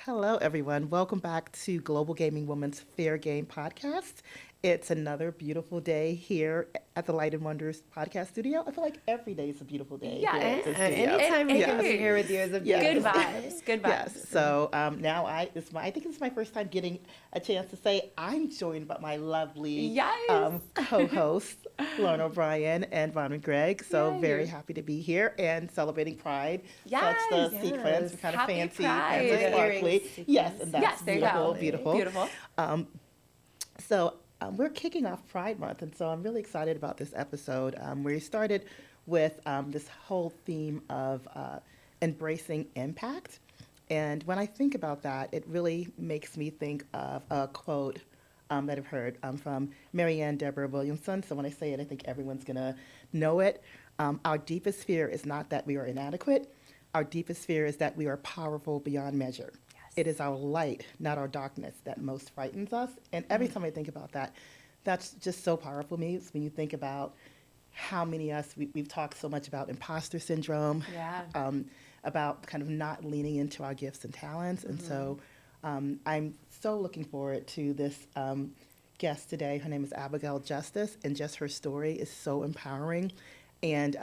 Hello, everyone. Welcome back to Global Gaming Women's Fair Game Podcast. It's another beautiful day here at the Light and Wonders podcast studio. I feel like every day is a beautiful day here at the studio. Anytime we can be here with you is a beautiful Good vibes. Good vibes. Yes. So now I think it's my first time getting a chance to say I'm joined by my lovely co-hosts, Lauren O'Brien and Von Greg. So very happy to be here and celebrating Pride. Yes. Such the sequence, kind of Happy fancy, Pride. and sparkly. Yes, and that's There you go. beautiful. Beautiful. So we're kicking off Pride Month, and so I'm really excited about this episode. We started with this whole theme of embracing impact. And when I think about that, it really makes me think of a quote that I've heard from Marianne Deborah Williamson. So when I say it, I think everyone's going to know it. Our deepest fear is not that we are inadequate. Our deepest fear is that we are powerful beyond measure. It is our light, not our darkness, that most frightens us. And every time I think about that, that's just so powerful to me. It's when you think about how many of us, we've talked so much about imposter syndrome, about kind of not leaning into our gifts and talents. And so I'm so looking forward to this guest today. Her name is Abigail Jestis, and just her story is so empowering. And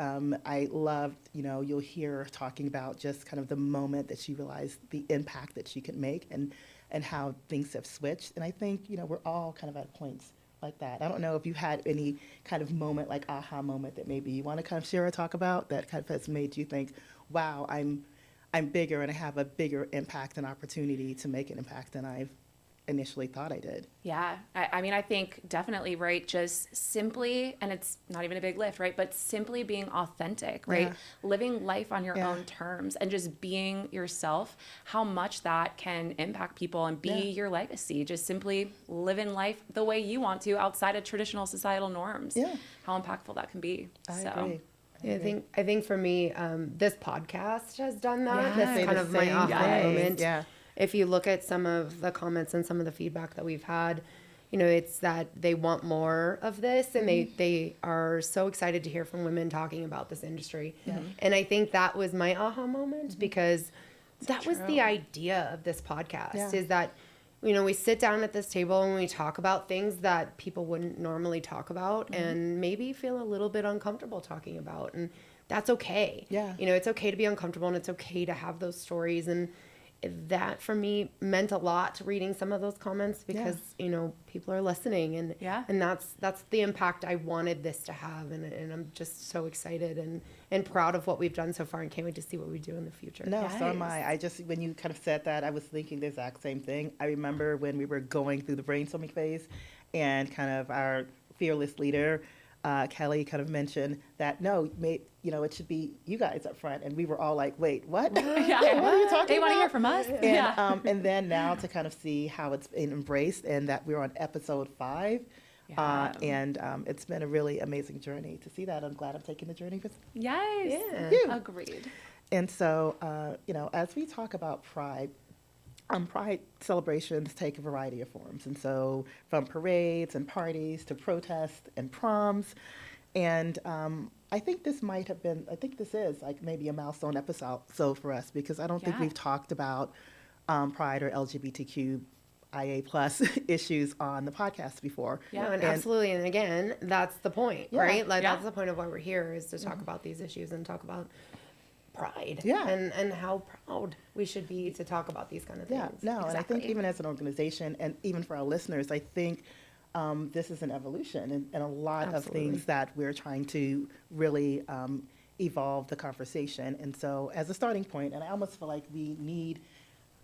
I loved, you'll hear her talking about just kind of the moment that she realized the impact that she could make and how things have switched. And I think, we're all kind of at points like that. I don't know if you had any kind of moment, like aha moment that maybe you want to kind of share or talk about that kind of has made you think, wow, I'm bigger and I have a bigger impact and opportunity to make an impact than I've initially thought I did. Yeah. I mean, I think definitely, right, just simply, and it's not even a big lift, right, but simply being authentic, right, living life on your own terms and just being yourself, how much that can impact people and be your legacy, just simply living life the way you want to outside of traditional societal norms, how impactful that can be. I agree. Yeah, I think for me, this podcast has done that. Yeah. That's kind of my aha moment. Yeah. If you look at some of the comments and some of the feedback that we've had, it's that they want more of this, and they are so excited to hear from women talking about this industry. And I think that was my aha moment because that was the idea of this podcast is that, we sit down at this table and we talk about things that people wouldn't normally talk about and maybe feel a little bit uncomfortable talking about. And that's okay. Yeah. It's okay to be uncomfortable, and it's okay to have those stories. And that for me meant a lot reading some of those comments because people are listening, and that's the impact I wanted this to have, and I'm just so excited and proud of what we've done so far, and can't wait to see what we do in the future. No, so am I. I just, when you kind of said that, I was thinking the exact same thing. I remember when we were going through the brainstorming phase, and kind of our fearless leader, Kelly, kind of mentioned that it should be you guys up front, and we were all like, "Wait, what? What are you talking about? They want to hear from us." And and then now to kind of see how it's been embraced, and that we're on episode 5, and it's been a really amazing journey to see that. I'm glad I'm taking the journey with you. Agreed. And so, as we talk about Pride. Pride celebrations take a variety of forms, and so from parades and parties to protests and proms, and I think this is like maybe a milestone episode for us, because I don't think we've talked about Pride or LGBTQIA plus issues on the podcast before. And absolutely, and again, that's the point, right? Like that's the point of why we're here, is to talk about these issues and talk about pride and how proud we should be to talk about these kind of things. And I think even as an organization, and even for our listeners, I think this is an evolution, and a lot of things that we're trying to really evolve the conversation. And so as a starting point, and I almost feel like we need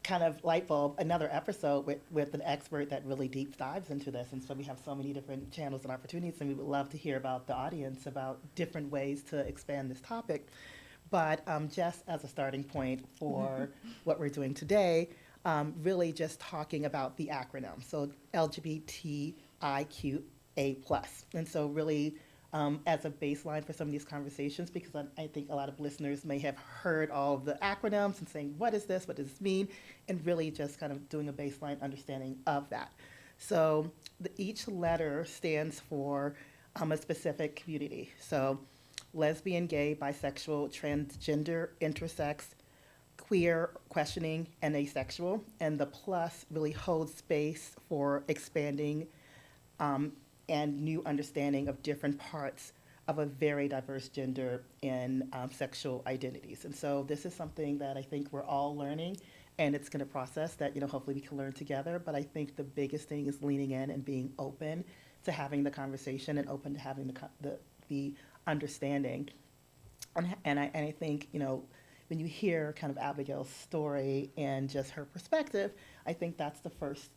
kind of light bulb another episode with an expert that really deep dives into this. And so we have so many different channels and opportunities, and we would love to hear about the audience about different ways to expand this topic. But just as a starting point for what we're doing today, really just talking about the acronym. So LGBTIQA+. And so really as a baseline for some of these conversations, because I think a lot of listeners may have heard all of the acronyms and saying, what is this? What does this mean? And really just kind of doing a baseline understanding of that. So each letter stands for a specific community. So lesbian, gay, bisexual, transgender, intersex, queer, questioning, and asexual. And the plus really holds space for expanding and new understanding of different parts of a very diverse gender and sexual identities. And so this is something that I think we're all learning, and it's going to process that, hopefully we can learn together. But I think the biggest thing is leaning in and being open to having the conversation and open to having the understanding. And I think, when you hear kind of Abigail's story and just her perspective, I think that's the first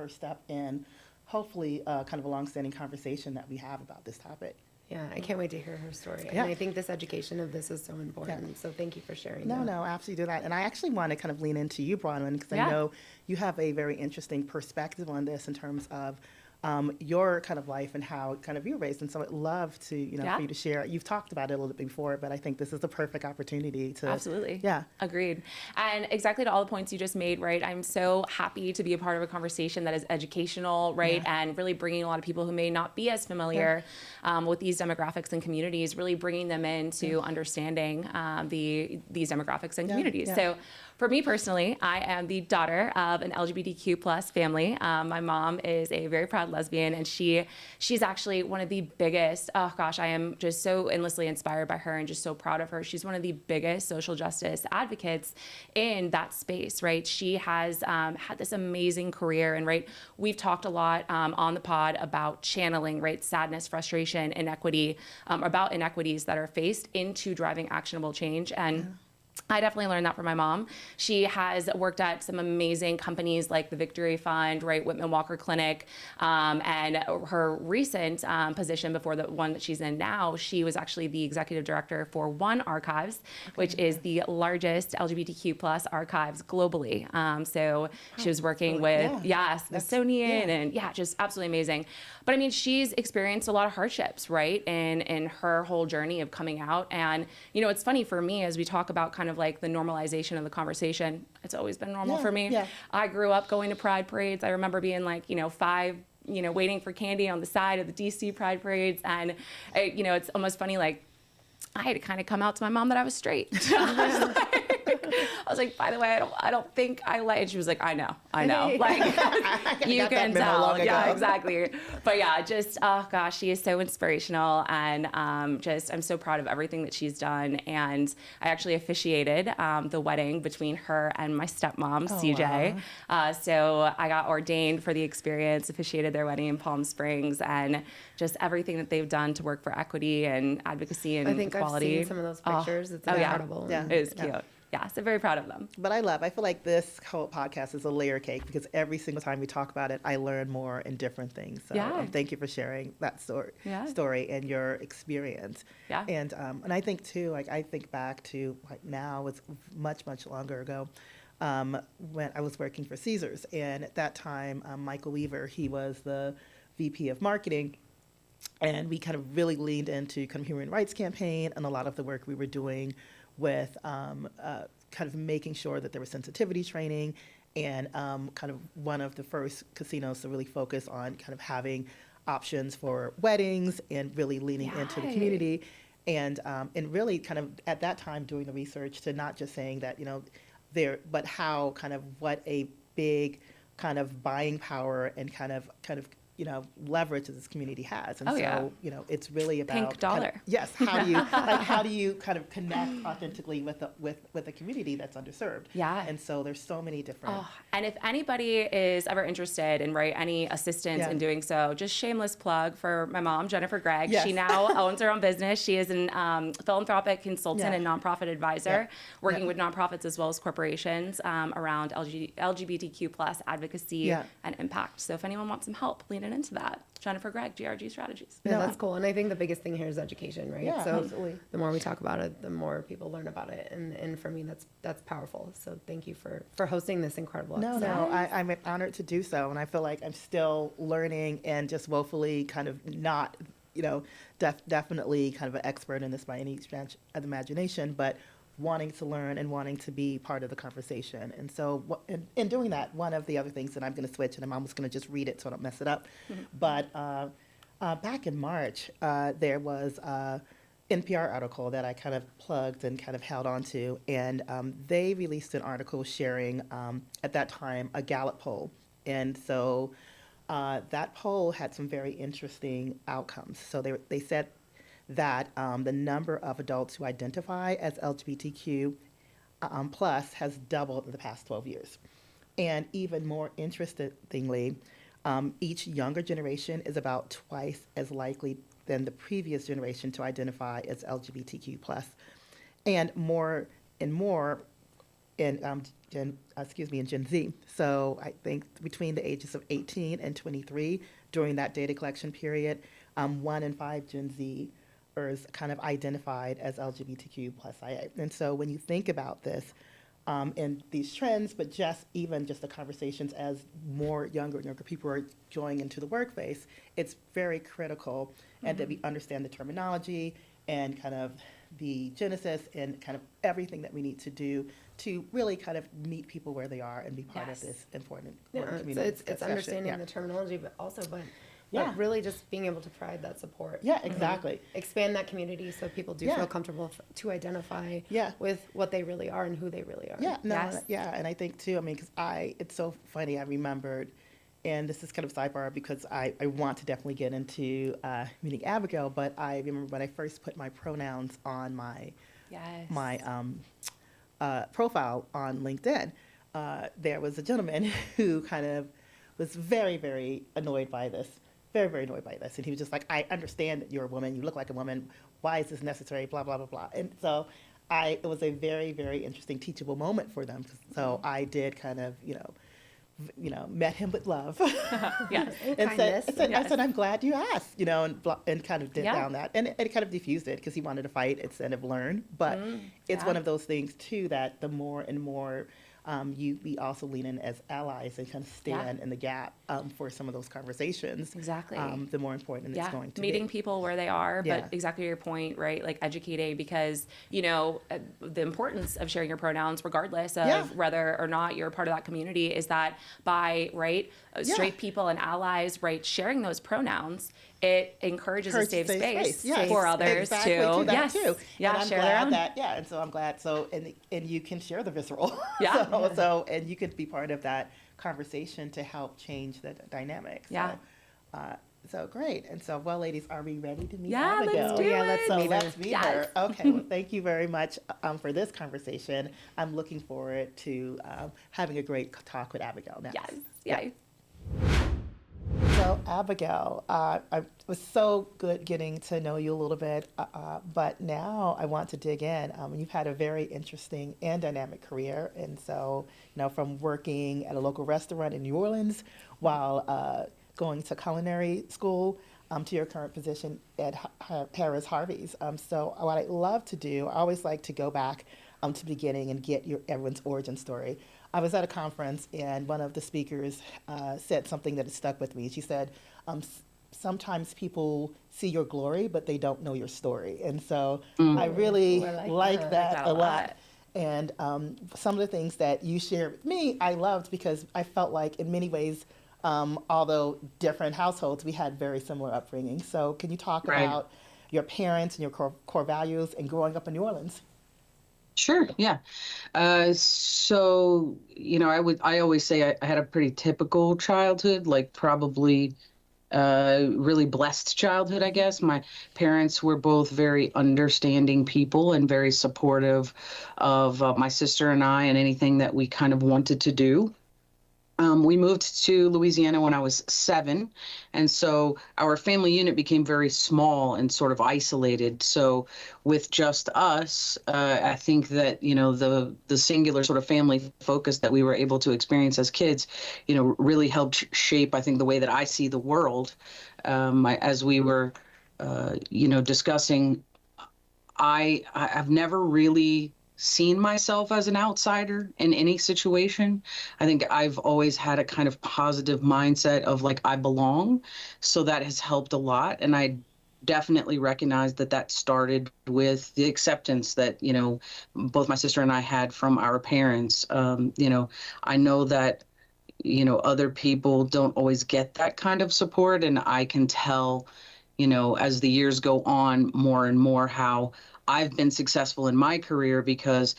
step in hopefully kind of a longstanding conversation that we have about this topic. Yeah, I can't wait to hear her story. Yeah. And I think this education of this is so important. Yeah. So thank you for sharing that. No, absolutely do that. And I actually want to kind of lean into you, Bronwyn, because Yeah. I know you have a very interesting perspective on this in terms of your kind of life and how kind of you're raised. And so I'd love to, Yeah. for you to share. You've talked about it a little bit before, but I think this is the perfect opportunity to. Absolutely. Yeah. Agreed. And exactly to all the points you just made, right? I'm so happy to be a part of a conversation that is educational, right? Yeah. And really bringing a lot of people who may not be as familiar with these demographics and communities, really bringing them into understanding these demographics and communities. Yeah. So for me personally, I am the daughter of an LGBTQ plus family. My mom is a very proud lesbian, and she's actually one of the biggest, oh gosh, I am just so endlessly inspired by her and just so proud of her. She's one of the biggest social justice advocates in that space, right? She has had this amazing career, and right, we've talked a lot on the pod about channeling, right, sadness, frustration, inequity, about inequities that are faced into driving actionable change. And I definitely learned that from my mom. She has worked at some amazing companies like the Victory Fund, right, Whitman Walker Clinic, and her recent position before the one that she's in now, she was actually the executive director for One Archives, which is the largest LGBTQ plus archives globally. So she was working with, Smithsonian, and just absolutely amazing. But I mean, she's experienced a lot of hardships, right, in her whole journey of coming out. And, it's funny for me as we talk about kind of like the normalization of the conversation. It's always been normal for me. Yeah. I grew up going to pride parades. I remember being like, 5, waiting for candy on the side of the DC pride parades. And, it's almost funny, like, I had to kind of come out to my mom that I was straight. I was like, by the way, I don't think I like. And she was like, I know. Like, you can tell. Yeah, exactly. But yeah, just, oh gosh, she is so inspirational. And I'm so proud of everything that she's done. And I actually officiated the wedding between her and my stepmom, CJ. Wow. So I got ordained for the experience, officiated their wedding in Palm Springs, and just everything that they've done to work for equity and advocacy and equality. I've seen some of those pictures. It's incredible. Yeah. It is cute. Yeah, so very proud of them. But I feel like this whole podcast is a layer cake because every single time we talk about it, I learn more in different things. So thank you for sharing that story and your experience. Yeah. And I think too, like I think back to like now, it's much, much longer ago when I was working for Caesars. And at that time, Michael Weaver, he was the VP of marketing. And we kind of really leaned into kind of human rights campaign and a lot of the work we were doing with kind of making sure that there was sensitivity training and kind of one of the first casinos to really focus on kind of having options for weddings and really leaning into the community and really kind of at that time doing the research to not just saying that, but how kind of what a big kind of buying power and kind of leverage that this community has. And it's really about pink dollar. How do you kind of connect authentically with a community that's underserved? Yeah. And so there's so many different. And if anybody is ever interested in any assistance in doing so, just shameless plug for my mom, Jennifer Gregg. Yes. She now owns her own business. She is an philanthropic consultant and nonprofit advisor, working with nonprofits as well as corporations around LGBTQ plus advocacy and impact. So if anyone wants some help, lean into that. Jennifer Gregg, GRG Strategies. Yeah, that's cool. And I think the biggest thing here is education, right? Yeah, so absolutely. The more we talk about it, the more people learn about it. And for me, that's powerful. So thank you for hosting this incredible episode. I'm honored to do so. And I feel like I'm still learning and just woefully kind of not, definitely kind of an expert in this by any stretch of the imagination, but wanting to learn and wanting to be part of the conversation. And so in doing that, one of the other things that I'm going to switch, and I'm almost going to just read it so I don't mess it up, but back in March, there was NPR article that I kind of plugged and kind of held on to, and they released an article sharing, at that time, a Gallup poll. And so that poll had some very interesting outcomes. So they said that the number of adults who identify as LGBTQ plus has doubled in the past 12 years. And even more interestingly, each younger generation is about twice as likely than the previous generation to identify as LGBTQ plus, and more in Gen Z. So I think between the ages of 18 and 23, during that data collection period, 1 in 5 Gen Zers kind of identified as LGBTQ plus IA. And so when you think about this, and these trends, but just the conversations as more younger and younger people are joining into the workplace, it's very critical, and that we understand the terminology and kind of the genesis and kind of everything that we need to do to really kind of meet people where they are and be part of this important community. It's understanding the terminology, but really just being able to provide that support. Yeah, exactly. Expand that community so people do feel comfortable to identify with what they really are and who they really are. And I think too, I mean, because it's so funny, I remembered, and this is kind of sidebar because I want to definitely get into meeting Abigail, but I remember when I first put my pronouns on my profile on LinkedIn, there was a gentleman who kind of was very, very annoyed by this. Very, very annoyed by this. And he was just like, I understand that you're a woman, you look like a woman, why is this necessary, blah, blah, blah, blah. And so it was a very, very interesting teachable moment for them. So I did kind of, met him with love. Yes. And I said, I'm glad you asked, and kind of did down that. And it kind of diffused it because he wanted to fight instead of learn. But it's one of those things, too, that the more and more we also lean in as allies and kind of stand in the gap for some of those conversations. Exactly. The more important it's going to be. Meeting people where they are, but exactly your point, right? Like educating, because, the importance of sharing your pronouns, regardless of whether or not you're part of that community, is that by, straight people and allies, sharing those pronouns, it encourages a safe space for others to too. And I'm share their own. And so I'm glad. So and you can share the visceral. Yeah. So and you could be part of that conversation to help change the dynamics. Yeah. So great. And so, well, ladies, are we ready to meet Abigail? Let's do it. Let's meet her. Okay. Well, thank you very much for this conversation. I'm looking forward to having a great talk with Abigail next. Yes. So, Abigail, it was so good getting to know you a little bit, but now I want to dig in. You've had a very interesting and dynamic career, and so, from working at a local restaurant in New Orleans while going to culinary school to your current position at Harris Harvey's. So what I love to do, I always like to go back to the beginning and get everyone's origin story. I was at a conference and one of the speakers said something that has stuck with me. She said, sometimes people see your glory, but they don't know your story. And so I really like that a lot. And some of the things that you shared with me, I loved because I felt like in many ways, although different households, we had very similar upbringing. So can you talk about your parents and your core values and growing up in New Orleans? Sure. Yeah. So, I always say I had a pretty typical childhood, like probably really blessed childhood, I guess. My parents were both very understanding people and very supportive of my sister and I and anything that we kind of wanted to do. We moved to Louisiana when I was 7, and so our family unit became very small and sort of isolated. So with just us, I think that, the singular sort of family focus that we were able to experience as kids, really helped shape, I think, the way that I see the world. As we were, discussing, I've never really seen myself as an outsider in any situation. I think I've always had a kind of positive mindset of like, I belong. So that has helped a lot. And I definitely recognize that started with the acceptance that, both my sister and I had from our parents. I know that, other people don't always get that kind of support. And I can tell, as the years go on, more and more how I've been successful in my career because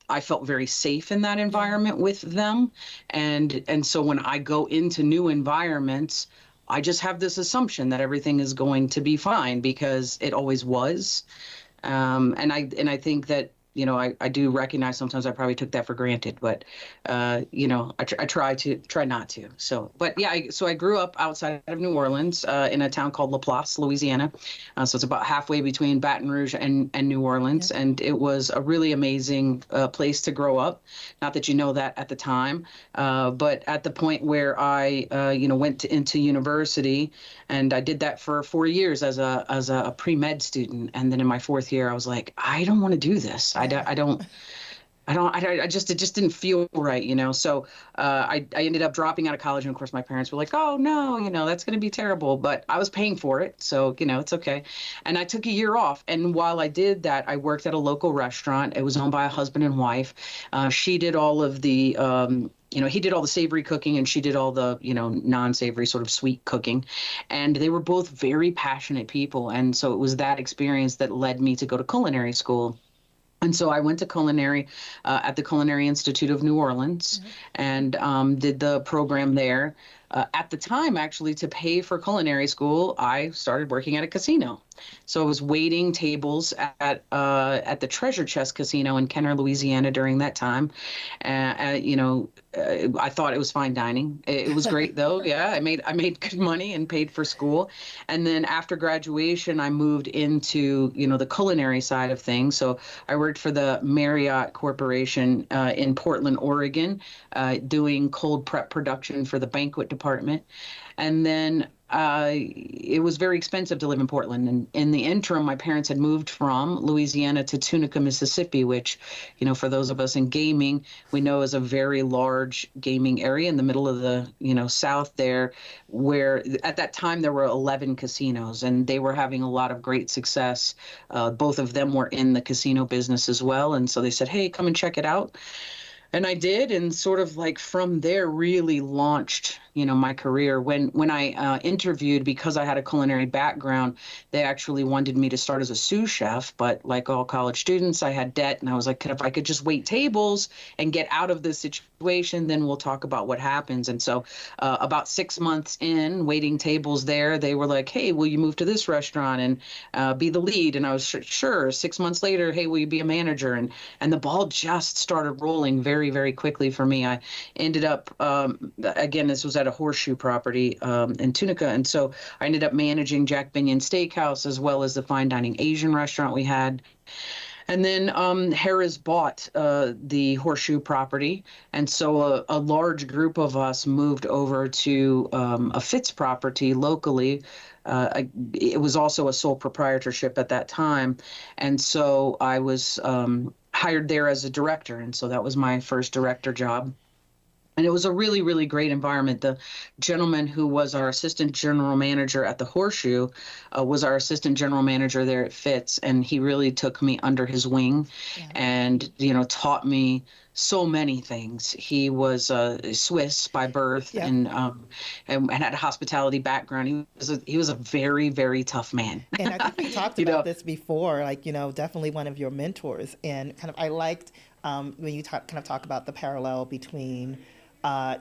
I felt very safe in that environment with them. And so when I go into new environments, I just have this assumption that everything is going to be fine because it always was. And I think that, I do recognize sometimes I probably took that for granted, but, I try not to. So, but yeah, so I grew up outside of New Orleans, in a town called Laplace, Louisiana. So it's about halfway between Baton Rouge and New Orleans. Yeah. And it was a really amazing place to grow up. Not that you know that at the time, but at the point where I, went into university, and I did that for 4 years as a pre-med student. And then in my fourth year, I was like, I don't want to do this. I just, it just didn't feel right. So I ended up dropping out of college. And of course, my parents were like, oh, no, that's going to be terrible. But I was paying for it. So, it's okay. And I took a year off. And while I did that, I worked at a local restaurant. It was owned by a husband and wife. She did all of the he did all the savory cooking and she did all the, non-savory sort of sweet cooking. And they were both very passionate people. And so it was that experience that led me to go to culinary school. And so I went to culinary at the Culinary Institute of New Orleans, and did the program there. At the time, actually, to pay for culinary school, I started working at a casino. So I was waiting tables at the Treasure Chest Casino in Kenner, Louisiana during that time. I thought it was fine dining. It was great though. Yeah, I made good money and paid for school. And then after graduation, I moved into, the culinary side of things. So I worked for the Marriott Corporation in Portland, Oregon, doing cold prep production for the banquet department. And then it was very expensive to live in Portland. And in the interim, my parents had moved from Louisiana to Tunica, Mississippi, which, for those of us in gaming, we know is a very large gaming area in the middle of the, South there, where at that time there were 11 casinos and they were having a lot of great success. Both of them were in the casino business as well. And so they said, hey, come and check it out. And I did, and sort of like from there really launched, my career. When I interviewed, because I had a culinary background, they actually wanted me to start as a sous chef. But like all college students, I had debt, and I was like, if I could just wait tables and get out of this situation, then we'll talk about what happens. And so about 6 months in, waiting tables there, they were like, hey, will you move to this restaurant and be the lead? And I was sure. 6 months later, hey, will you be a manager? And the ball just started rolling very, very quickly for me. I ended up, again, this was at a Horseshoe property in Tunica. And so I ended up managing Jack Binion Steakhouse as well as the fine dining Asian restaurant we had. And then Harrah's bought the Horseshoe property. And so a large group of us moved over to a Fitz property locally. It was also a sole proprietorship at that time. And so I was hired there as a director. And so that was my first director job. And it was a really, really great environment. The gentleman who was our assistant general manager at the Horseshoe was our assistant general manager there at Fitz. And he really took me under his wing and, taught me so many things. He was Swiss by birth and had a hospitality background. He was a very, very tough man. And I think we talked about this before, definitely one of your mentors. And kind of I liked when you kind of talk about the parallel between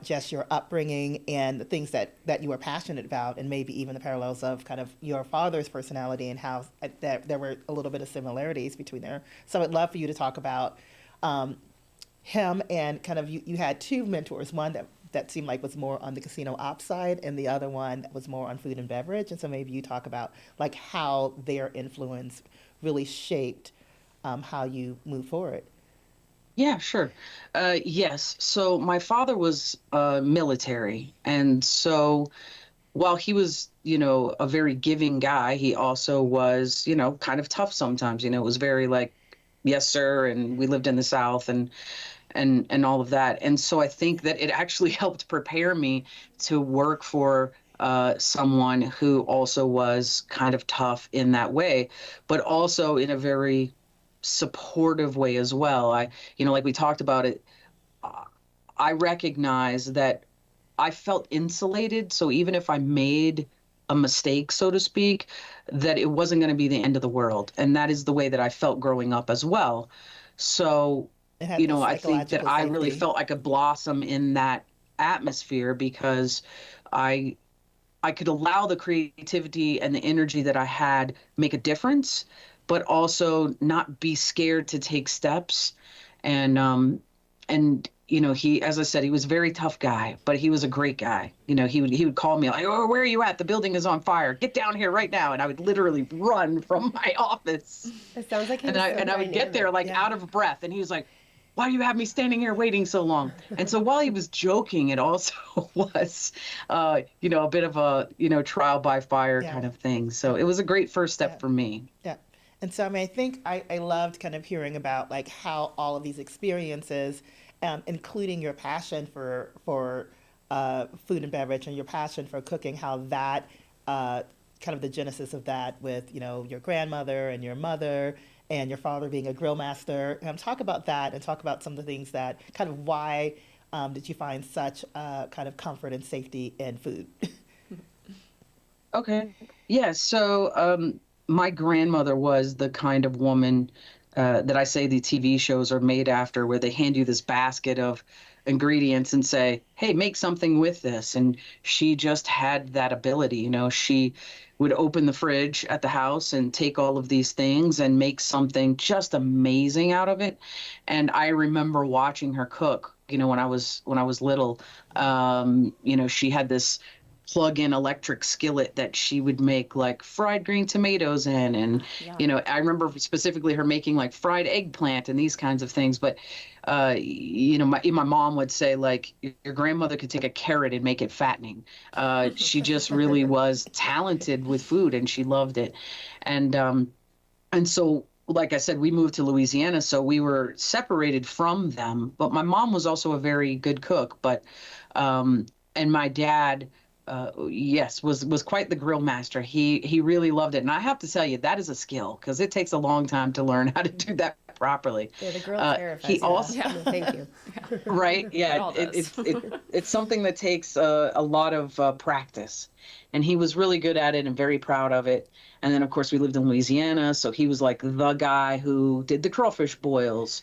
just your upbringing and the things that you were passionate about, and maybe even the parallels of kind of your father's personality and how that there were a little bit of similarities between there. So I'd love for you to talk about him and kind of you had two mentors, one that seemed like was more on the casino ops side and the other one that was more on food and beverage. And so maybe you talk about like how their influence really shaped how you move forward. Yeah, sure. Yes. So my father was military. And so while he was, a very giving guy, he also was, kind of tough sometimes. It was very like, yes, sir. And we lived in the South and all of that. And so I think that it actually helped prepare me to work for someone who also was kind of tough in that way, but also in a very supportive way as well. Like we talked about it, I recognize that I felt insulated. So even if I made a mistake, so to speak, that it wasn't going to be the end of the world. And that is the way that I felt growing up as well. So, It had this I think that psychological I really safety. felt I could blossom in that atmosphere because I I could allow the creativity and the energy that I had make a difference, but also not be scared to take steps. And he, as I said, he was a very tough guy, but he was a great guy. He would call me like, "Oh, where are you at? The building is on fire. Get down here right now!" And I would literally run from my office, It sounds like he and was I so and I would get there dynamic. like Yeah. out of breath, and he was like, "Why do you have me standing here waiting so long?" And so while he was joking, it also was, a bit of a, trial by fire Yeah. kind of thing. So it was a great first Yeah. step for me. Yeah. And so, I mean, I think I loved kind of hearing about like how all of these experiences, including your passion for food and beverage and your passion for cooking, how that kind of the genesis of that with your grandmother and your mother and your father being a grill master. Talk about that and talk about some of the things that kind of why did you find such kind of comfort and safety in food? Okay. Yeah. So my grandmother was the kind of woman that I say the TV shows are made after, where they hand you this basket of ingredients and say, "Hey, make something with this." And she just had that ability. She would open the fridge at the house and take all of these things and make something just amazing out of it. And I remember watching her cook. When I was little, she had this plug-in electric skillet that she would make like fried green tomatoes in, and Yeah. I remember specifically her making like fried eggplant and these kinds of things. But my mom would say, like, your grandmother could take a carrot and make it fattening. She just really was talented with food, and she loved it. And so, like I said, we moved to Louisiana, so we were separated from them, but my mom was also a very good cook. And my dad, yes, was quite the grill master. He really loved it, and I have to tell you, that is a skill because it takes a long time to learn how to do that properly. Yeah, the girl terrifies He you. also, Yeah. No, thank you. right, yeah, all does. it's something that takes a lot of practice, and he was really good at it and very proud of it. And then, of course, we lived in Louisiana, so he was like the guy who did the crawfish boils.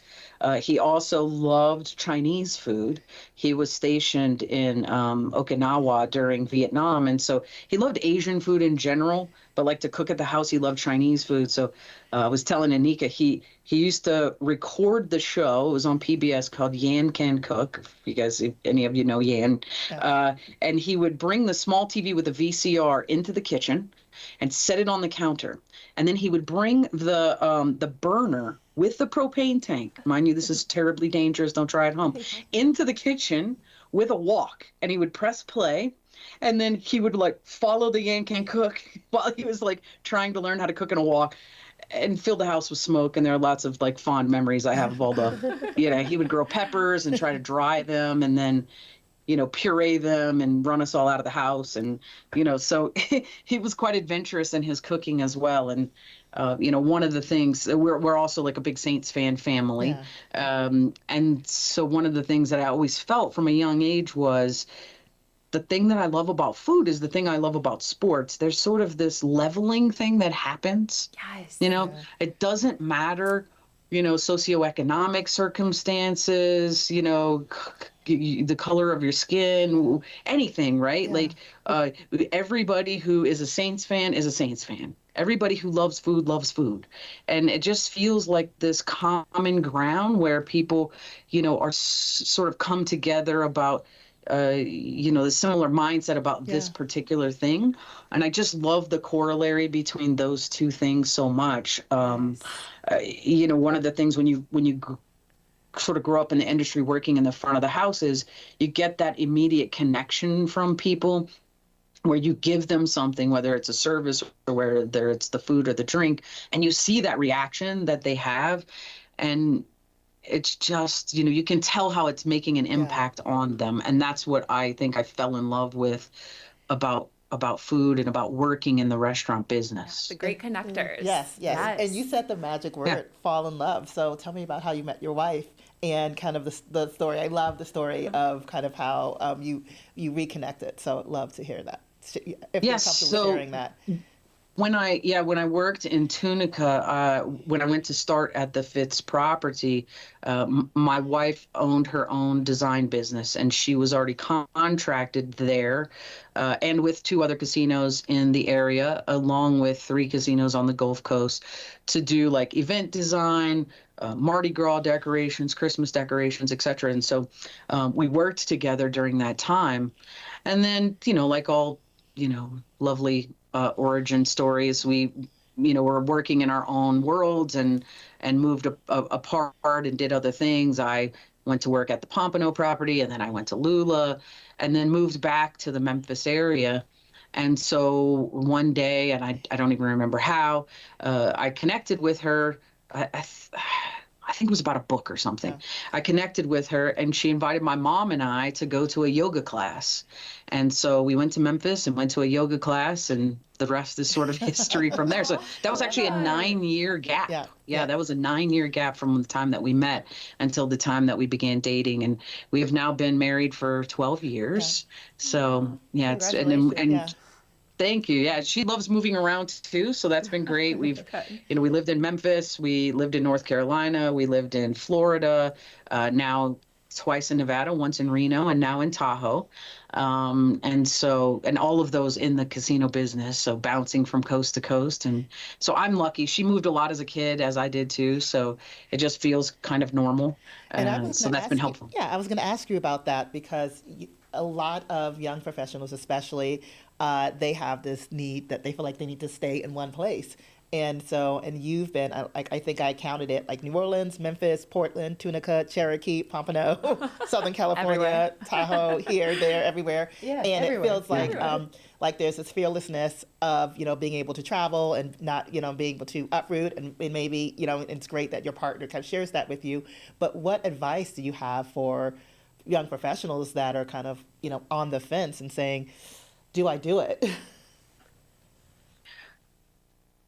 He also loved Chinese food. He was stationed in Okinawa during Vietnam, and so he loved Asian food in general, but like to cook at the house, he loved Chinese food. So I was telling Anika, he used to record the show. It was on PBS called Yan Can Cook. If any of you know Yan, and he would bring the small TV with a VCR into the kitchen and set it on the counter. And then he would bring the burner with the propane tank. Mind you, this is terribly dangerous. Don't try at home. Into the kitchen with a wok, and he would press play. And then he would like follow the Yan Can Cook while he was like trying to learn how to cook in a wok, and fill the house with smoke. And there are lots of like fond memories I have of all the, he would grow peppers and try to dry them, and then puree them and run us all out of the house. And, so he was quite adventurous in his cooking as well. And, one of the things, we're also like a big Saints fan family. Yeah. And so one of the things that I always felt from a young age was the thing that I love about food is the thing I love about sports. There's sort of this leveling thing that happens. Yes. It doesn't matter, socioeconomic circumstances, the color of your skin, anything, right? Yeah. Like everybody who is a Saints fan is a Saints fan. Everybody who loves food. And it just feels like this common ground where people, are sort of come together about, the similar mindset about this Yeah. particular thing. And I just love the corollary between those two things so much. One of the things when you sort of grow up in the industry working in the front of the house is you get that immediate connection from people where you give them something, whether it's a service or whether it's the food or the drink, and you see that reaction that they have. And it's just, you can tell how it's making an impact on them. And that's what I think I fell in love with about food and about working in the restaurant business. The great connectors. Yes. And you said the magic word, fall in love. So tell me about how you met your wife and kind of the story. I love the story of kind of how you reconnected. So I'd love to hear that. if you're Yes. comfortable So sharing that. when I worked in Tunica, when I went to start at the Fitz property, my wife owned her own design business, and she was already contracted there, and with 2 other casinos in the area, along with 3 casinos on the Gulf Coast, to do like event design, Mardi Gras decorations, Christmas decorations, etc. And so we worked together during that time, and then like all lovely origin stories. We, were working in our own worlds and moved apart and did other things. I went to work at the Pompano property, and then I went to Lula, and then moved back to the Memphis area. And so one day, and I don't even remember how, I connected with her. I think it was about a book or something. Yeah. I connected with her, and she invited my mom and I to go to a yoga class. And so we went to Memphis and went to a yoga class, and the rest is sort of history from there. So that was actually a 9-year gap. Yeah. That was a 9-year gap from the time that we met until the time that we began dating. And we have now been married for 12 years. Yeah. So yeah, it's Congratulations. Thank you. Yeah, she loves moving around too, so that's been great. We've, we lived in Memphis, we lived in North Carolina, we lived in Florida, now twice in Nevada, once in Reno, and now in Tahoe. And all of those in the casino business, so bouncing from coast to coast. And so I'm lucky. She moved a lot as a kid, as I did too, so it just feels kind of normal. And so that's been helpful. I was going to ask you about that because a lot of young professionals, especially, they have this need that they feel like they need to stay in one place. And so, and you've been, I think I counted it, like New Orleans, Memphis, Portland, Tunica, Cherokee, Pompano, Southern California, Tahoe, here, there, everywhere. Yeah, and everywhere. It feels like there's this fearlessness of, being able to travel and not, being able to uproot. And maybe, it's great that your partner kind of shares that with you. But what advice do you have for young professionals that are kind of, on the fence and saying, do I do it?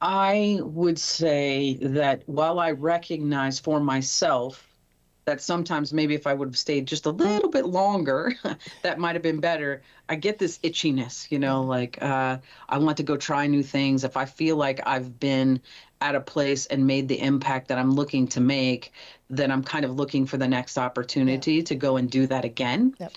I would say that while I recognize for myself that sometimes maybe if I would have stayed just a little bit longer, that might have been better. I get this itchiness, like I want to go try new things. If I feel like I've been at a place and made the impact that I'm looking to make, then I'm kind of looking for the next opportunity to go and do that again. Yep.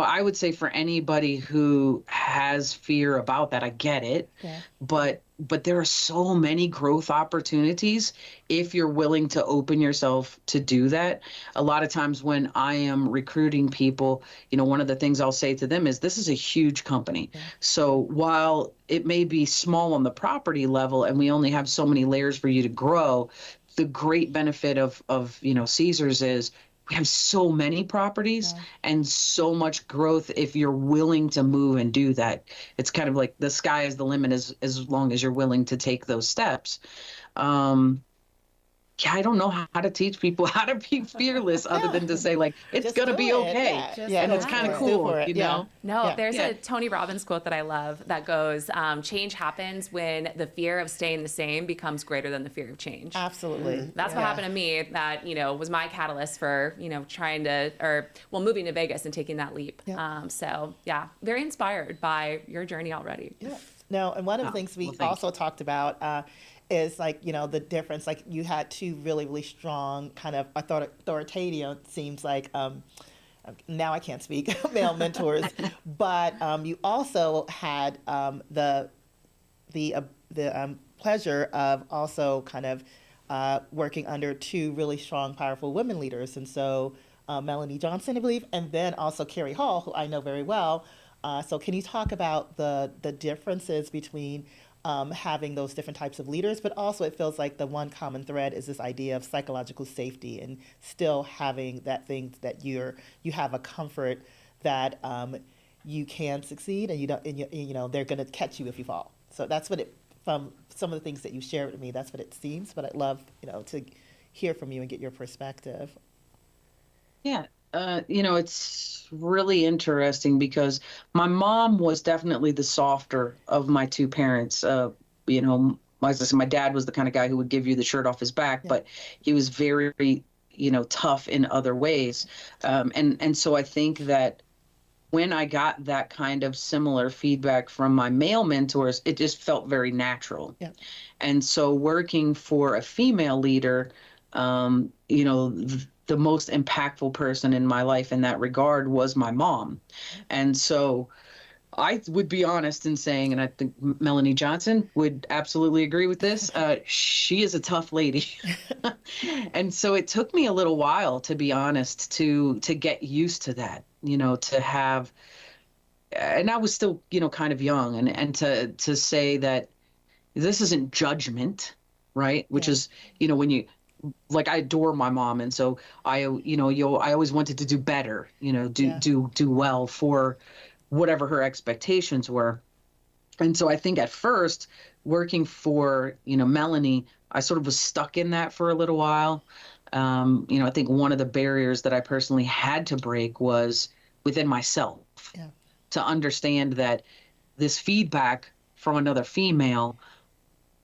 I would say for anybody who has fear about that, I get it. Yeah. But there are so many growth opportunities if you're willing to open yourself to do that. A lot of times when I am recruiting people, one of the things I'll say to them is this is a huge company. Yeah. So while it may be small on the property level and we only have so many layers for you to grow, the great benefit of Caesars is we have so many properties and so much growth if you're willing to move and do that. It's kind of like the sky is the limit as long as you're willing to take those steps. I don't know how to teach people how to be fearless other than to say, like, it's going to be okay. And it's kind of cool, know? No, there's a Tony Robbins quote that I love that goes, change happens when the fear of staying the same becomes greater than the fear of change. Absolutely. That's what happened to me that, was my catalyst for, moving to Vegas and taking that leap. Very inspired by your journey already. Yeah. No, and one of the things we also talked about is like, the difference, like you had 2 really, really strong kind of authoritative, seems like, now I can't speak, male mentors, but you also had the pleasure of also kind of working under 2 really strong, powerful women leaders. And so Melanie Johnson, I believe, and then also Carrie Hall, who I know very well. So can you talk about the differences between having those different types of leaders, but also it feels like the one common thread is this idea of psychological safety and still having that thing that you have a comfort that you can succeed and you don't, and they're going to catch you if you fall. So that's what from some of the things that you shared with me, that's what it seems. But I'd love to hear from you and get your perspective. Yeah. It's really interesting because my mom was definitely the softer of my 2 parents. As I said, my dad was the kind of guy who would give you the shirt off his back, but he was very, tough in other ways. And so I think that when I got that kind of similar feedback from my male mentors, it just felt very natural. Yeah. And so working for a female leader, the most impactful person in my life in that regard was my mom. And so I would be honest in saying, and I think Melanie Johnson would absolutely agree with this, she is a tough lady. And so it took me a little while, to be honest, to get used to that, to have, and I was still, kind of young, and to say that this isn't judgment, right? Which is, when you, like, I adore my mom, and so I always wanted to do better, do well for whatever her expectations were. And so I think at first, working for, Melanie, I sort of was stuck in that for a little while. I think one of the barriers that I personally had to break was within myself, to understand that this feedback from another female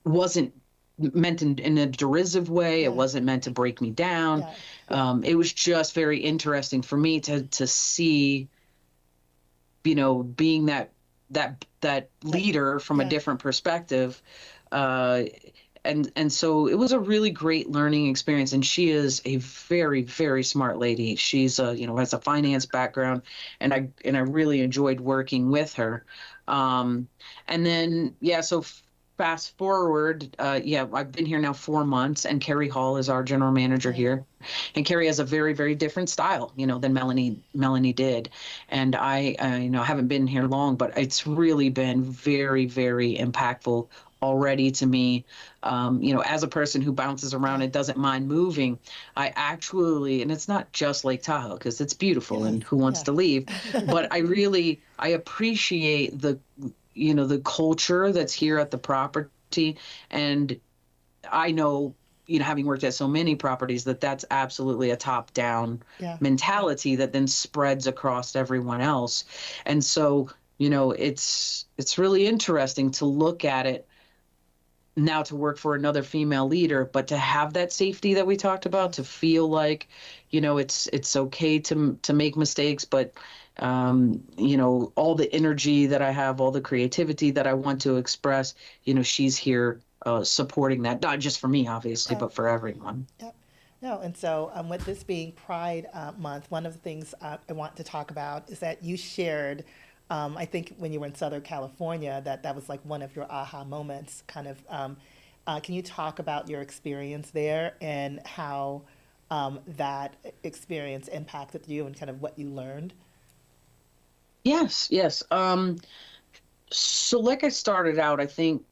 wasn't meant in a derisive way. It wasn't meant to break me down. It was just very interesting for me to see, being that leader from a different perspective. And so it was a really great learning experience. And she is a very, very smart lady. She's has a finance background, and I really enjoyed working with her. And then, so fast forward, I've been here now 4 months, and Carrie Hall is our general manager here. And Carrie has a very, very different style, than Melanie did. And I haven't been here long, but it's really been very, very impactful already to me. As a person who bounces around and doesn't mind moving, I actually, and it's not just Lake Tahoe, because it's beautiful and who wants to leave, but I appreciate the culture that's here at the property. And I know, having worked at so many properties, that's absolutely a top-down mentality that then spreads across everyone else. And so, it's really interesting to look at it now, to work for another female leader, but to have that safety that we talked about, to feel like, it's okay to make mistakes, but all the energy that I have, all the creativity that I want to express, she's here supporting that, not just for me, obviously, but for everyone. Yep. No, and so with this being Pride Month, one of the things I want to talk about is that you shared, I think when you were in Southern California, that was like one of your aha moments, kind of. Can you talk about your experience there and how that experience impacted you and kind of what you learned? Yes. So like I started out, I think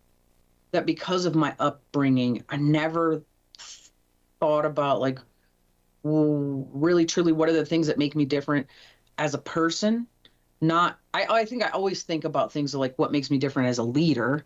that because of my upbringing, I never thought about, like, well, really truly, what are the things that make me different as a person? I think I always think about things like what makes me different as a leader.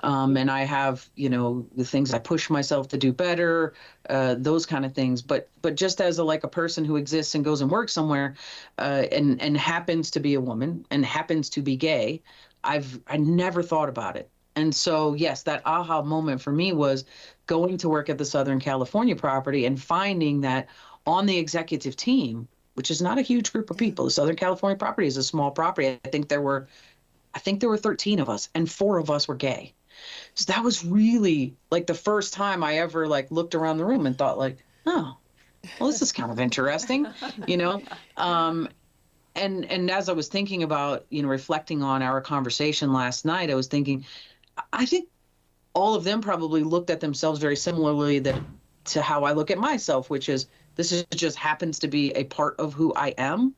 And I have, the things I push myself to do better, those kind of things. But just as a person who exists and goes and works somewhere, and happens to be a woman and happens to be gay, I never thought about it. And so, yes, that aha moment for me was going to work at the Southern California property and finding that on the executive team, which is not a huge group of people. The Southern California property is a small property. I think there were 13 of us, and 4 of us were gay. So that was really like the first time I ever looked around the room and thought oh, well, this is kind of interesting, And as I was thinking about, reflecting on our conversation last night, I was thinking, I think all of them probably looked at themselves very similarly to how I look at myself, which is, just happens to be a part of who I am.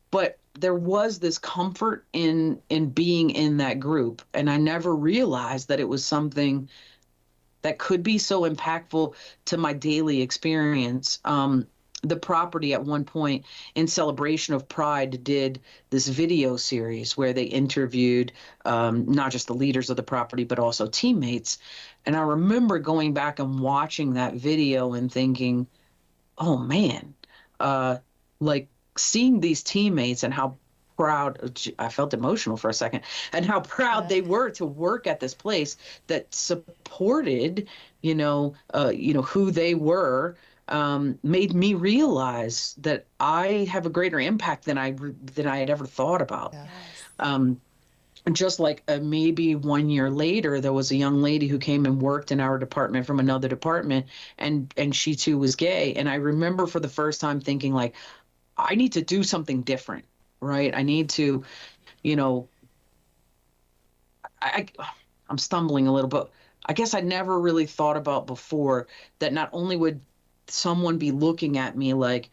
But there was this comfort in being in that group. And I never realized that it was something that could be so impactful to my daily experience. The property at one point, in celebration of Pride, did this video series where they interviewed not just the leaders of the property, but also teammates. And I remember going back and watching that video and thinking, oh man, seeing these teammates and how proud, I felt emotional for a second, and how proud they were to work at this place that supported, who they were, made me realize that I have a greater impact than I had ever thought about. Yeah. Just like maybe 1 year later, there was a young lady who came and worked in our department from another department, and she too was gay. And I remember for the first time thinking, like, I need to do something different, right? I need to, you know, I'm stumbling a little, but I guess I never really thought about before that not only would someone be looking at me like,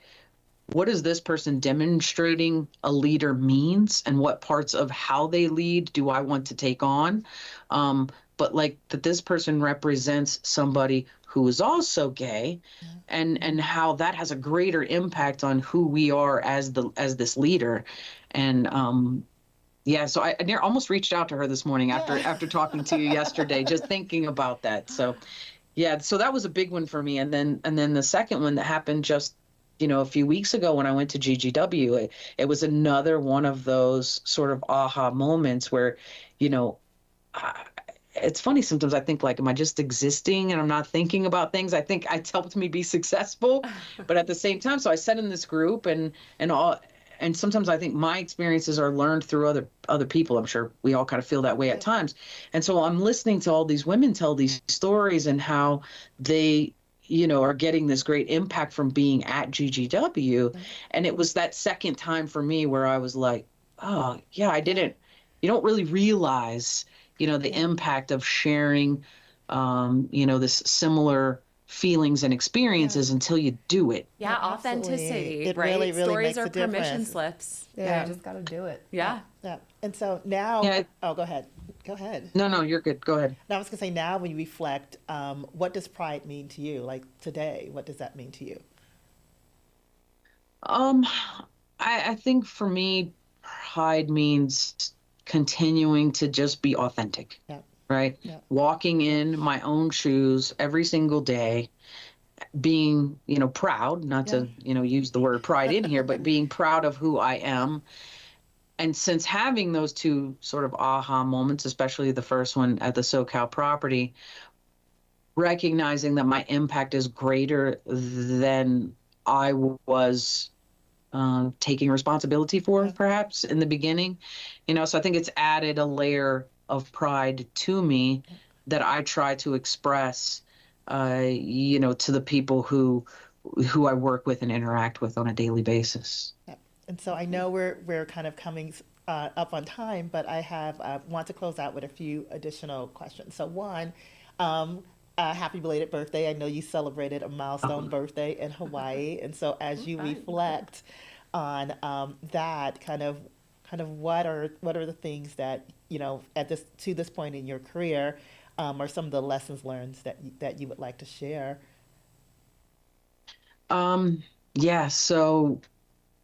what is this person demonstrating a leader means, and what parts of how they lead do I want to take on? But like that this person represents somebody who is also gay, and how that has a greater impact on who we are as this leader. And yeah, so I almost reached out to her this morning after talking to you yesterday, just thinking about that. So yeah, so that was a big one for me. And then the second one that happened just, a few weeks ago when I went to GGW, it was another one of those sort of aha moments where, it's funny sometimes I think, like, am I just existing and I'm not thinking about things? I think it's helped me be successful, but at the same time, so I sat in this group and sometimes I think my experiences are learned through other people. I'm sure we all kind of feel that way at times. And so I'm listening to all these women tell these stories and how they, are getting this great impact from being at GGW. And it was that second time for me where I was like, oh yeah, you don't really realize, the impact of sharing, this similar feelings and experiences until you do it. Yeah, Yeah, authenticity, it right? really Stories makes are a difference. permission slips. Yeah, you just got to do it. Yeah. Yeah. And so now, Yeah. oh, go ahead. Go ahead. No, you're good. Go ahead. Now, I was going to say, now when you reflect, what does pride mean to you? Like today, what does that mean to you? I think for me, pride means continuing to just be authentic, Yeah. right? Yeah. Walking in my own shoes every single day, being, proud, not to, use the word pride in here, but being proud of who I am. And since having those two sort of aha moments, especially the first one at the SoCal property, recognizing that my impact is greater than I was taking responsibility for, perhaps in the beginning, so I think it's added a layer of pride to me that I try to express, to the people who I work with and interact with on a daily basis. Yeah. And so I know we're kind of coming up on time, but I want to close out with a few additional questions. So one, happy belated birthday. I know you celebrated a milestone birthday in Hawaii. And so as you reflect on that, kind of what are the things that, to this point in your career, are some of the lessons learned that you would like to share? Yeah, so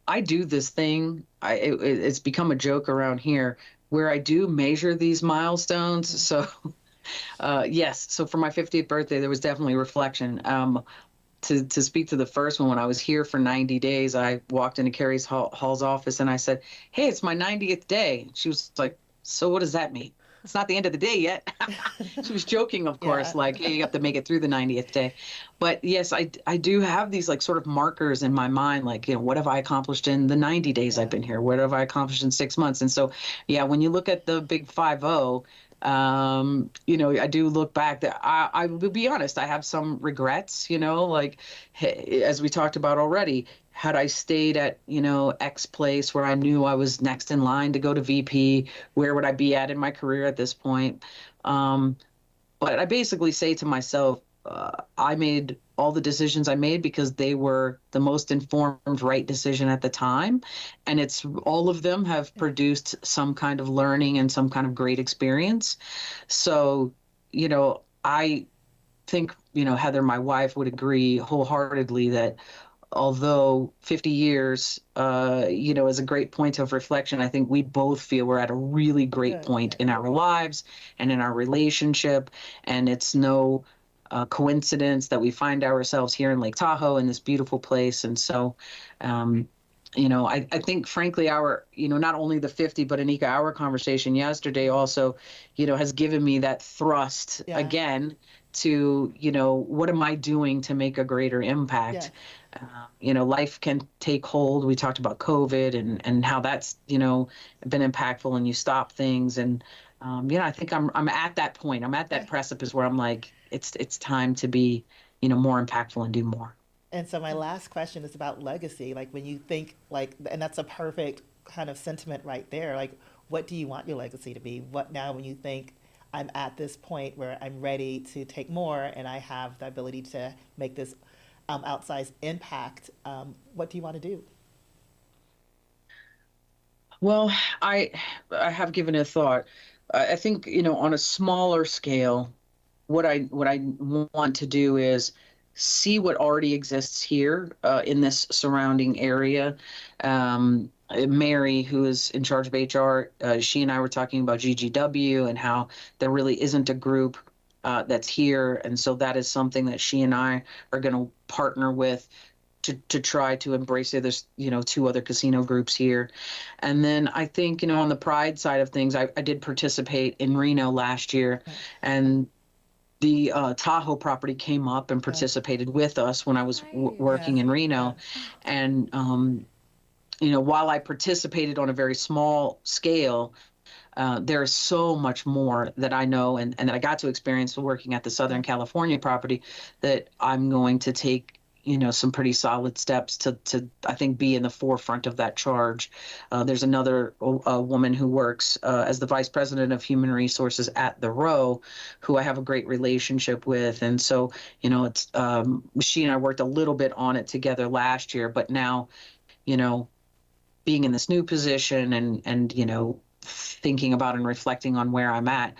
I do this thing. It's become a joke around here where I do measure these milestones. So yes, so for my 50th birthday, there was definitely reflection. To speak to the first one, when I was here for 90 days, I walked into Carrie's Hall's office and I said, hey, it's my 90th day. She was like, so what does that mean? It's not the end of the day yet. She was joking, of course, like, hey, you have to make it through the 90th day. But yes, I do have these like sort of markers in my mind, like, what have I accomplished in the 90 days I've been here? What have I accomplished in 6 months? And so, yeah, when you look at the big 5-0, I do look back that I will be honest, I have some regrets, like, hey, as we talked about already, had I stayed at, X place where I knew I was next in line to go to VP, where would I be at in my career at this point? But I basically say to myself, I made all the decisions I made because they were the most informed, right decision at the time. And all of them have produced some kind of learning and some kind of great experience. So, I think, Heather, my wife, would agree wholeheartedly that although 50 years, is a great point of reflection, I think we both feel we're at a really great point in our lives and in our relationship. And it's no coincidence that we find ourselves here in Lake Tahoe in this beautiful place. And so, I think, frankly, our, not only the 50, but Anika, our conversation yesterday also, has given me that thrust again to, what am I doing to make a greater impact? Life can take hold. We talked about COVID and how that's, been impactful, and you stop things. And, I think I'm at that point. I'm at that precipice where I'm like, it's time to be, more impactful and do more. And so my last question is about legacy. Like when you think and that's a perfect kind of sentiment right there. Like, what do you want your legacy to be? What now when you think I'm at this point where I'm ready to take more and I have the ability to make this outsized impact, what do you want to do? Well, I have given it a thought. I think, on a smaller scale, what I want to do is see what already exists here in this surrounding area. Mary, who is in charge of HR, she and I were talking about GGW and how there really isn't a group that's here. And so that is something that she and I are going to partner with to try to embrace it. There's, 2 other casino groups here. And then I think, on the Pride side of things, I did participate in Reno last year, and the Tahoe property came up and participated with us when I was working in Reno. And, while I participated on a very small scale, there is so much more that I know and that I got to experience working at the Southern California property that I'm going to take, some pretty solid steps to I think, be in the forefront of that charge. There's another woman who works as the vice president of human resources at the Row, who I have a great relationship with. And so, it's she and I worked a little bit on it together last year, but now, being in this new position and thinking about and reflecting on where I'm at,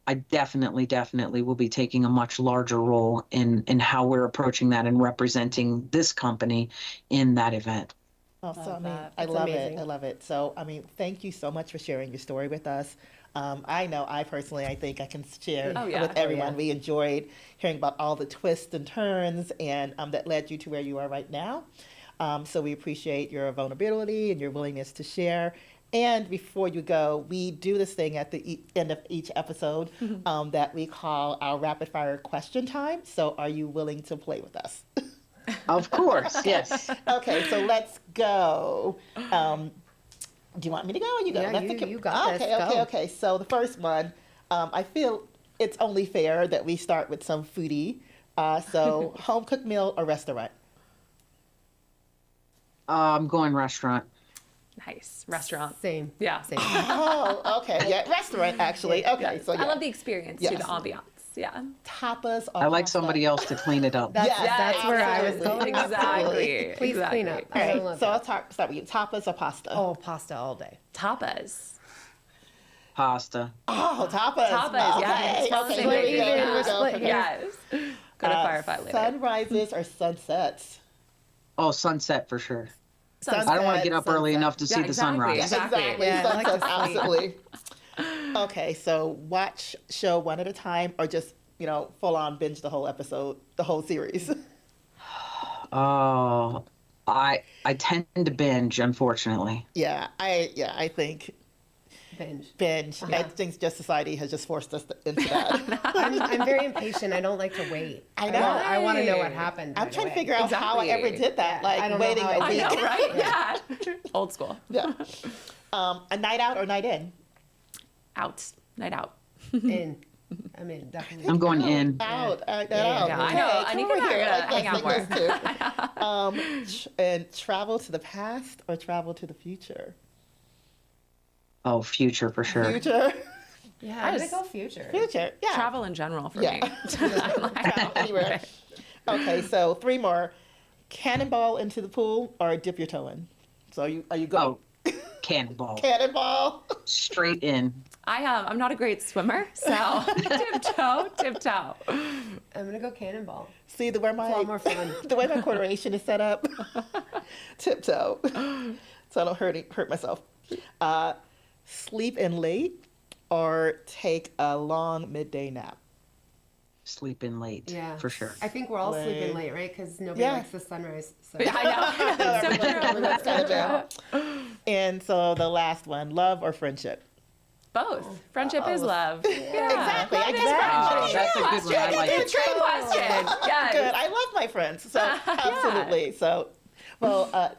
I definitely will be taking a much larger role in how we're approaching that and representing this company in that event. Oh, so I love it. I love it. So, thank you so much for sharing your story with us. I know I think I can share with everyone. We enjoyed hearing about all the twists and turns and that led you to where you are right now. So we appreciate your vulnerability and your willingness to share. And before you go, we do this thing at the end of each episode that we call our rapid fire question time. So are you willing to play with us? Of course, yes. Okay, so let's go. Do you want me to go or you go? Yeah, you got this. Okay. So the first one, I feel it's only fair that we start with some foodie. So home cooked meal or restaurant? I'm going restaurant. Nice. Restaurant. Same. Yeah. Same. Oh, okay. Yeah, restaurant, actually. Okay, so I love the experience, too, the ambiance. Yeah. Tapas or I like pasta? somebody else to clean it up. That's where I was going. Exactly. Please clean up. All right, so I'll start with you. Tapas or pasta? Oh, pasta all day. Tapas. Pasta. Oh, tapas. Tapas, Okay. yeah. Okay, Split here we go. Yes. Go to firefight later. Sunrises or sunsets? Oh, sunset for sure. Sunset, I don't want to get up early enough to see the sunrise. Exactly. Yeah, I like sunsets, to sleep. absolutely. Okay, so watch show one at a time or just, full on binge the whole episode, the whole series? Oh, I tend to binge, unfortunately. Yeah, I think binge. I think just society has just forced us into that. I'm very impatient. I don't like to wait. I know. I want to know what happened. I'm trying to figure out how I ever did that. Yeah, I Like don't know waiting how a I week. I know, right? Yeah. Old school. Yeah. A night out or night in? Out. Night out. In. Definitely. I'm going in. Out. Out. Yeah, I know. I need to hang out more. And travel to the past or travel to the future? Oh, future for sure. Future. Yeah, I'm going to go future. Future. Yeah. Travel in general for me. Travel anywhere. Okay, so 3 more. Cannonball into the pool or dip your toe in? So are you going? Oh, cannonball. Cannonball. Straight in. I'm not a great swimmer, so tiptoe. I'm going to go cannonball. See the way It's a lot more fun. the way my corporation is set up. Tiptoe. So I don't hurt myself. Sleep in late or take a long midday nap? Sleep in late. Yeah. For sure. I think we're all Late. sleeping late, right? Because nobody Yeah. likes the sunrise. So. I know. So true. Everyone's kind of down. And so the last one, love or friendship? Both. Friendship is love. Yeah. Exactly. Love is Exactly. friendship. That's a good one. I like It's a it. great question. Yes. Good. I love my friends. So absolutely. So, well,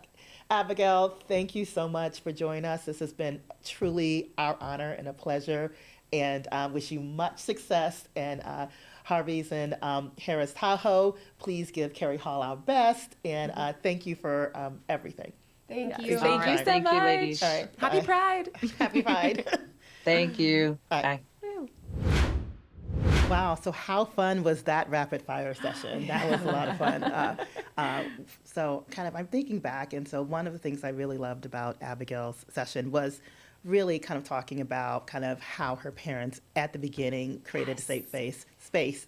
Abigail, thank you so much for joining us. This has been truly our honor and a pleasure, and wish you much success. And Harvey's and Harris Tahoe, please give Carrie Hall our best. And thank you for everything. Thank Yes. you. Thank you All so right. Thank you, much. ladies. All right. Happy Bye. Pride. Happy Pride. Thank you. All right. Bye. Wow, so how fun was that rapid fire session? That was a lot of fun. So kind of, I'm thinking back, and so one of the things I really loved about Abigail's session was really kind of talking about kind of how her parents at the beginning created a safe space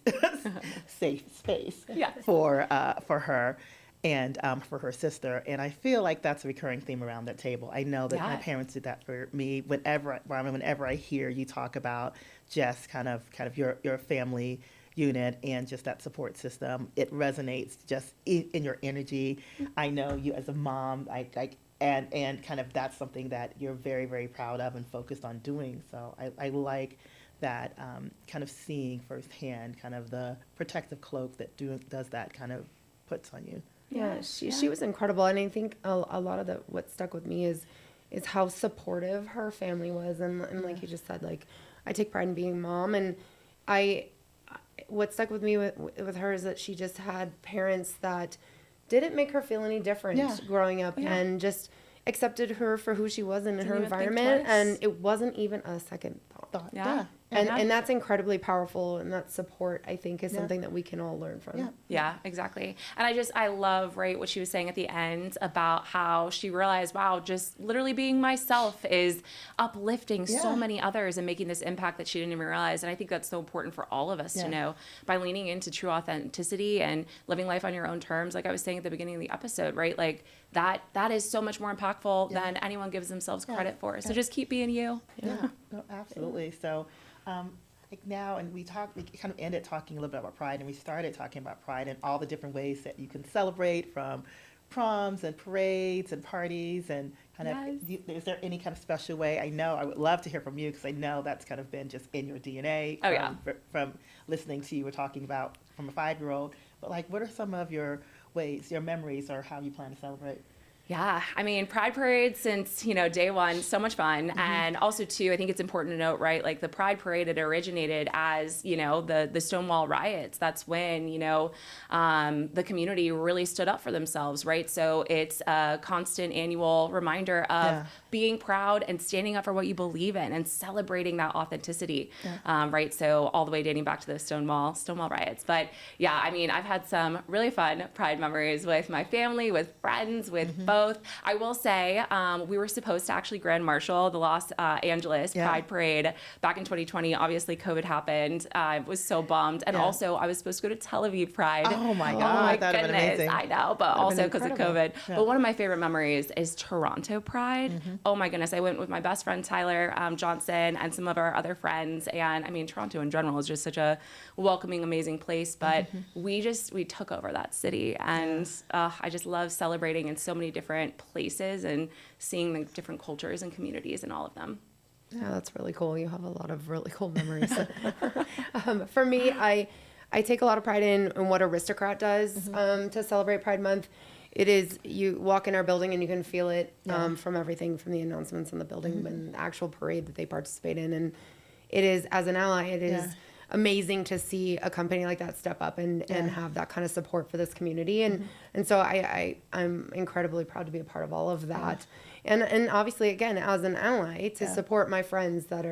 Yes. for her and for her sister. And I feel like that's a recurring theme around that table. I know that my Yeah. parents did that for me. Whenever I hear you talk about just kind of your family unit and just that support system, it resonates just in your energy. I know you as a mom, and kind of that's something that you're very, very proud of and focused on doing. So I like that kind of seeing firsthand kind of the protective cloak that does that kind of puts on you. Yeah, she was incredible, and I think a lot of what stuck with me is how supportive her family was, and like you just said, like I take pride in being mom, and what stuck with me with her is that she just had parents that didn't make her feel any different Yeah. growing up, Yeah. and just accepted her for who she was in her Didn't even think environment, twice. and it wasn't even a second thought. Thought, Yeah. And that's incredibly powerful, and that support, I think, is Yeah. something that we can all learn from. Yeah. Yeah, exactly. And I love, right, what she was saying at the end about how she realized, wow, just literally being myself is uplifting so Yeah. many others and making this impact that she didn't even realize. And I think that's so important for all of us Yeah. to know by leaning into true authenticity and living life on your own terms. Like I was saying at the beginning of the episode, right? Like that is so much more impactful Yeah. than anyone gives themselves Yeah. credit for. So Yeah. just keep being you. Yeah, no, absolutely. So, like now, and we kind of ended talking a little bit about pride, and we started talking about pride and all the different ways that you can celebrate, from proms and parades and parties, and kind Yes. of, is there any kind of special way? I know I would love to hear from you, because I know that's kind of been just in your DNA. Oh, yeah. From listening to you were talking about from a 5-year-old, but like, what are some of your ways, your memories, or how you plan to celebrate? Yeah, I mean, Pride Parade since, day one, so much fun. And also, too, I think it's important to note, right, like the Pride Parade, it originated as, the Stonewall riots. That's when, the community really stood up for themselves, right? So it's a constant annual reminder of Yeah. being proud and standing up for what you believe in and celebrating that authenticity, right? So all the way dating back to the Stonewall riots. But yeah, I mean, I've had some really fun Pride memories with my family, with friends, with both. I will say, we were supposed to actually Grand Marshal the Los Angeles Yeah. Pride Parade back in 2020. Obviously, COVID happened. I was so bummed. And Yeah. also, I was supposed to go to Tel Aviv Pride. Oh my Oh God, my that'd have been goodness. amazing. I know, but been also because of incredible. COVID. Yeah. But one of my favorite memories is Toronto Pride. Oh my goodness. I went with my best friend, Tyler Johnson, and some of our other friends. And I mean, Toronto in general is just such a welcoming, amazing place. But we took over that city. And I just love celebrating in so many different places and seeing the different cultures and communities in all of them. Yeah, that's really cool. You have a lot of really cool memories. For me, I take a lot of pride in what Aristocrat does to celebrate Pride Month. It is, you walk in our building and you can feel it from everything from the announcements in the building and the actual parade that they participate in. And it is, as an ally, it is amazing to see a company like that step up and have that kind of support for this community. And so I'm incredibly proud to be a part of all of that. And obviously, again, as an ally, to support my friends that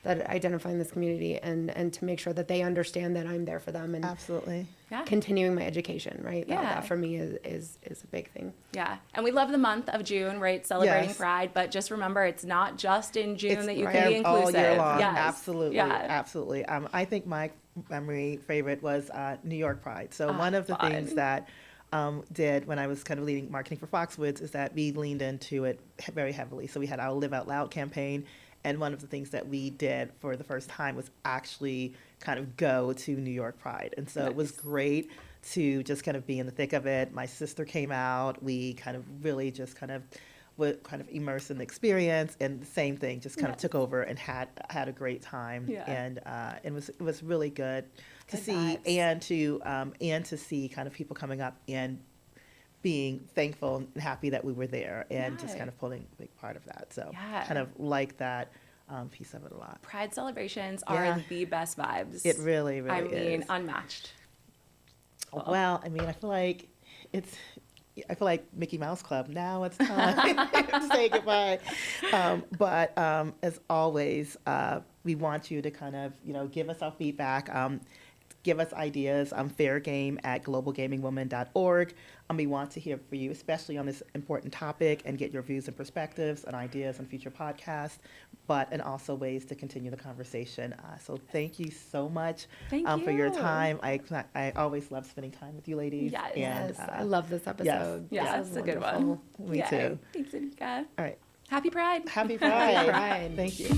identify in this community and to make sure that they understand that I'm there for them and Absolutely. Yeah. continuing my education, right? Yeah. That for me is a big thing. Yeah. And we love the month of June, right? Celebrating Yes. Pride. But just remember, it's not just in June It's that you right can be inclusive. all year long. Yes. Absolutely, Yeah. absolutely. I think my favorite was New York Pride. So one of the fun. things that did when I was kind of leading marketing for Foxwoods is that we leaned into it very heavily. So we had our Live Out Loud campaign, and one of the things that we did for the first time was actually kind of go to New York Pride. And so it was great to just kind of be in the thick of it. My sister came out. We kind of really just kind of were kind of immersed in the experience, and the same thing, just kind of took over and had a great time. Yeah. And it was really good to Good see, vibes. and to see kind of people coming up and being thankful and happy that we were there, and just kind of pulling a big part of that. So Yeah. kind of like that piece of it a lot. Pride celebrations are Yeah. the best vibes. It really, really I mean, is. unmatched. Well, I mean, I feel like Mickey Mouse Club. Now it's time to say goodbye. But as always, we want you to kind of, give us our feedback. Give us ideas. fairgame@globalgamingwoman.org. We want to hear from you, especially on this important topic, and get your views and perspectives and ideas on future podcasts, and also ways to continue the conversation. So thank you so much Thank for your you. time. I always love spending time with you ladies. Yes. And, Yes, I love this episode. Yeah, This it's was a good wonderful. one. Me Yay. too. Thanks, Anika. All right. Happy Pride. Happy Pride. Pride. Thank you.